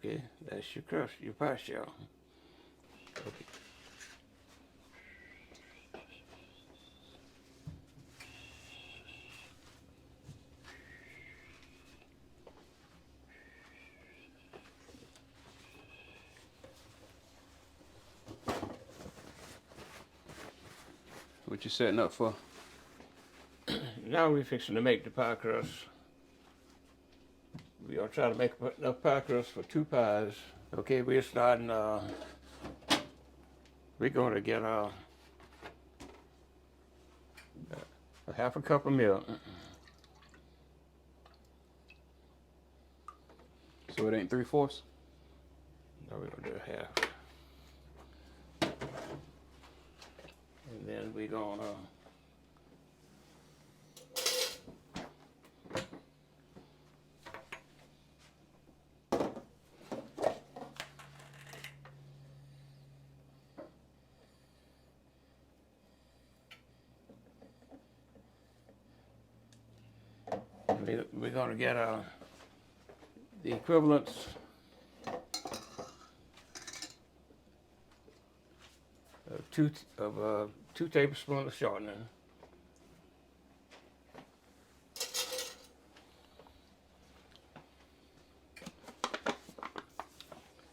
Okay, that's your crust, your pie shell. Okay. What you setting up for? Now we're fixing to make the pie crust. We're gonna try to make enough pie crust for 2 pies. Okay, we're starting, we're gonna get a half a cup of milk. So it ain't 3/4? No, we're gonna do half. And then we're gonna get the equivalents of 2 tablespoons of shortening.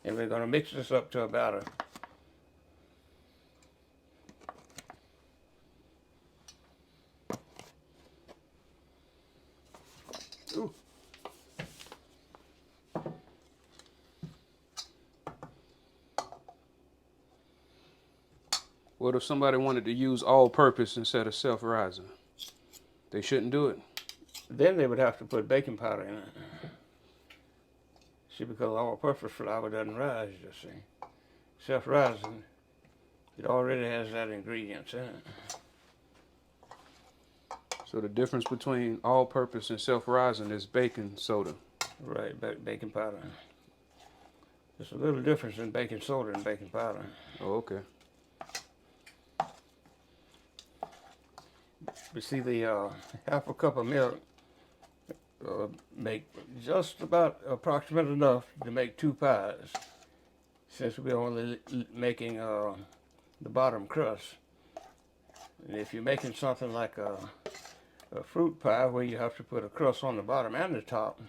And we're gonna mix this up to about a ooh. What if somebody wanted to use all-purpose instead of self-rising? They shouldn't do it? Then they would have to put baking powder in it. See, because all-purpose flour doesn't rise, you see. Self-rising, it already has that ingredients in it. So the difference between all-purpose and self-rising is baking soda. Right, baking powder. There's a little difference in baking soda and baking powder. Oh, okay. But see, the half a cup of milk make just about approximate enough to make 2 pies, since we're only making the bottom crust. And if you're making something like a fruit pie where you have to put a crust on the bottom and the top,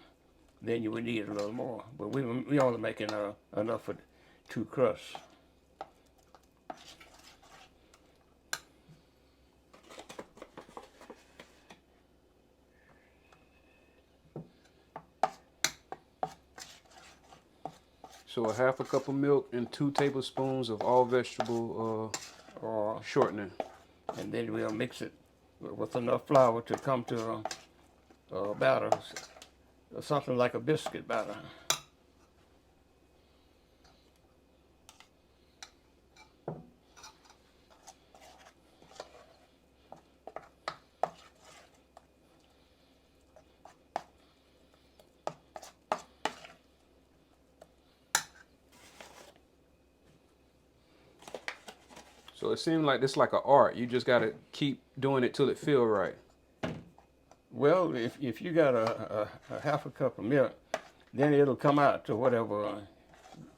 then you would need a little more. But we only making enough for 2 crusts. So a half a cup of milk and 2 tablespoons of all vegetable Or shortening. and then we'll mix it with enough flour to come to a batter, something like a biscuit batter. So it seems like it's like an art. You just got to keep doing it till it feel right. Well, if you got a half a cup of milk, then it'll come out to whatever,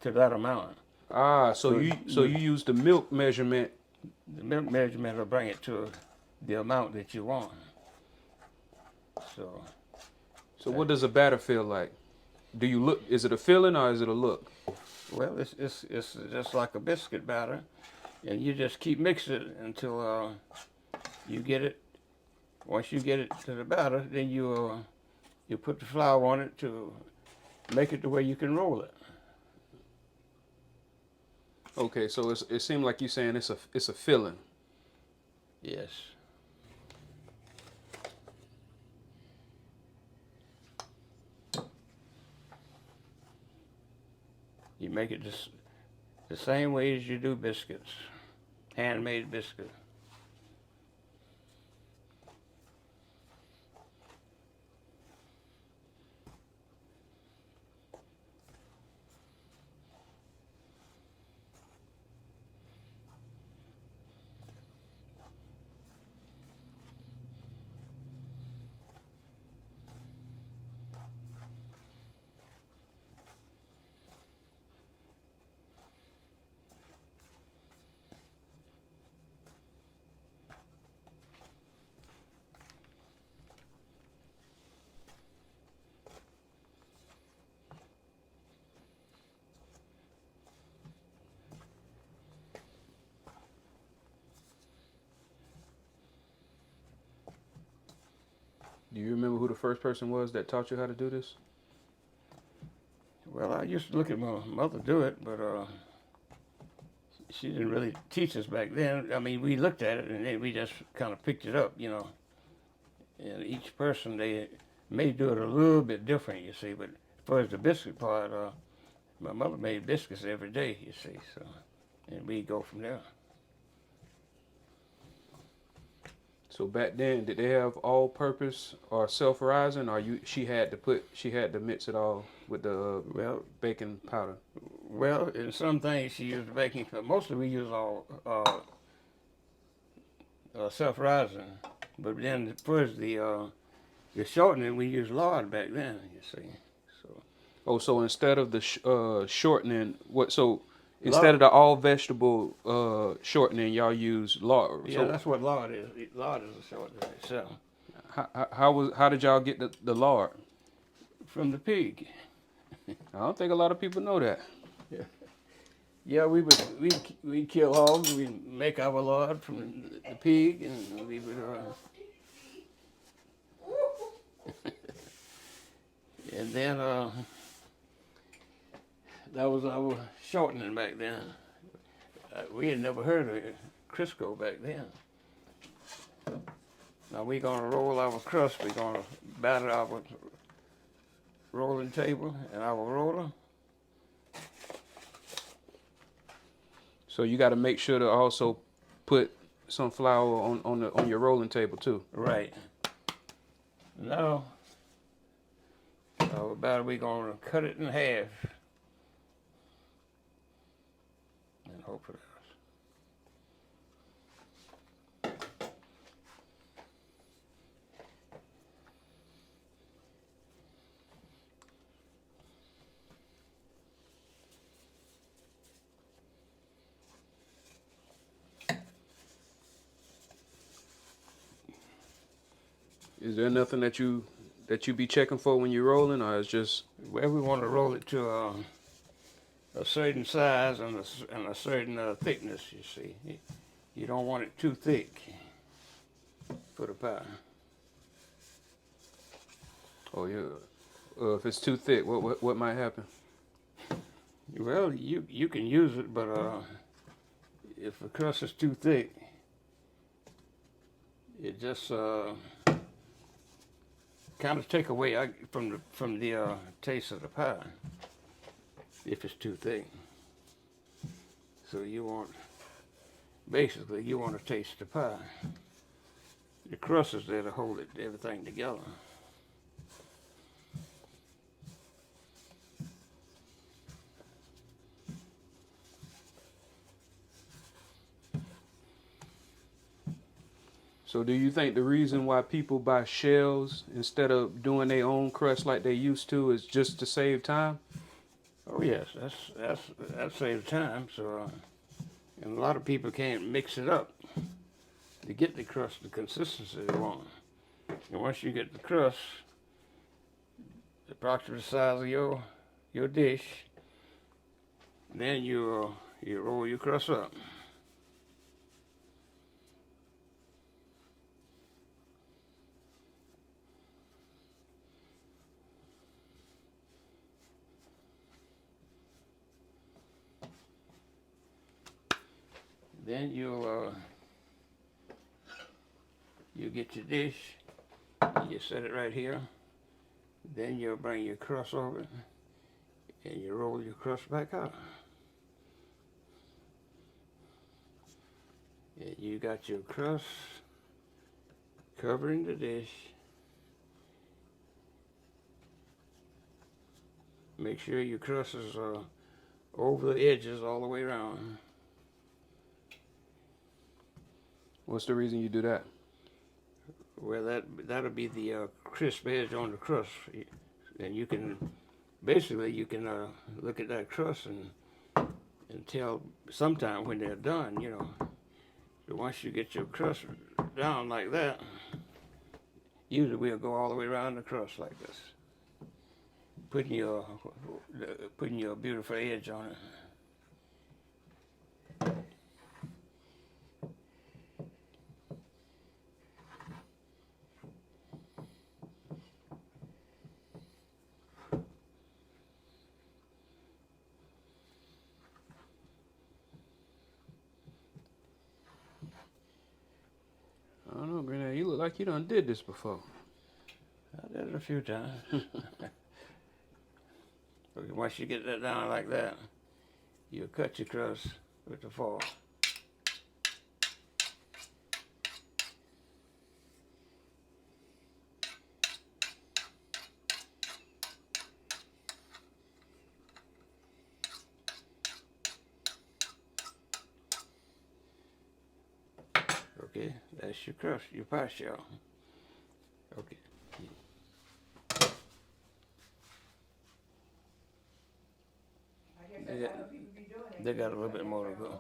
to that amount. Ah, so you use the milk measurement. The milk measurement will bring it to the amount that you want. So what does a batter feel like? Do you look? Is it a feeling or is it a look? well, it's just like a biscuit batter, and you just keep mixing it until you get it. Once you get it to the batter, then you put the flour on it to make it the way you can roll it. Okay, so it seemed like you're saying it's a filling. Yes. You make it just the same way as you do biscuits, handmade biscuits. Do you remember who the first person was that taught you how to do this? Well, I used to look at my mother do it, but she didn't really teach us back then. I mean, we looked at it and then we just kind of picked it up, you know. And each person, they may do it a little bit different, you see. But as far as the biscuit part, my mother made biscuits every day, you see. So, and we go from there. So back then, did they have all-purpose or self-rising, or she had to mix it all with the Well, baking powder? well, in some things she used baking, but mostly we use all self-rising. But then as far as the shortening, we used lard back then, you see. So Oh, so instead of the shortening, what? So instead lard, of the all vegetable shortening, y'all use lard. yeah, So that's what lard is. Lard is a shortening itself. how did y'all get the lard? From the pig. I don't think a lot of people know that. Yeah, we'd kill hogs. We'd make our lard from the pig, and we would. And then that was our shortening back then. We had never heard of Crisco back then. Now we're gonna roll our crust. We're gonna batter our rolling table and our roller. So you got to make sure to also put some flour on your rolling table too. Right. Now our batter, we're gonna cut it in half. And hopefully. Is there nothing that you be checking for when you're rolling, or it's just? Well, we want to roll it to a certain size and a certain thickness, you see. You don't want it too thick for the pie. Oh yeah. If it's too thick, what might happen? Well, you can use it, but if the crust is too thick, it just kind of take away from the taste of the pie if it's too thick. So you want to taste the pie. The crust is there to hold everything together. So do you think the reason why people buy shells instead of doing their own crust like they used to is just to save time? Oh yes, that saves time. So, and a lot of people can't mix it up to get the crust the consistency they want. And once you get the crust, approximately the size of your dish, then you roll your crust up. Then you get your dish, you set it right here. Then you'll bring your crust over and you roll your crust back out. And you got your crust covering the dish. Make sure your crust is over the edges all the way around. What's the reason you do that? Well, that'll be the crisp edge on the crust, and you can basically look at that crust and tell sometime when they're done, you know. So once you get your crust down like that, usually we'll go all the way around the crust like this, putting your beautiful edge on it. like you done did this before. I did it a few times. Okay, once you get that down like that, you cut your crust with the fork. Okay, that's your crust, your pie shell. Okay. They got a little bit more to go.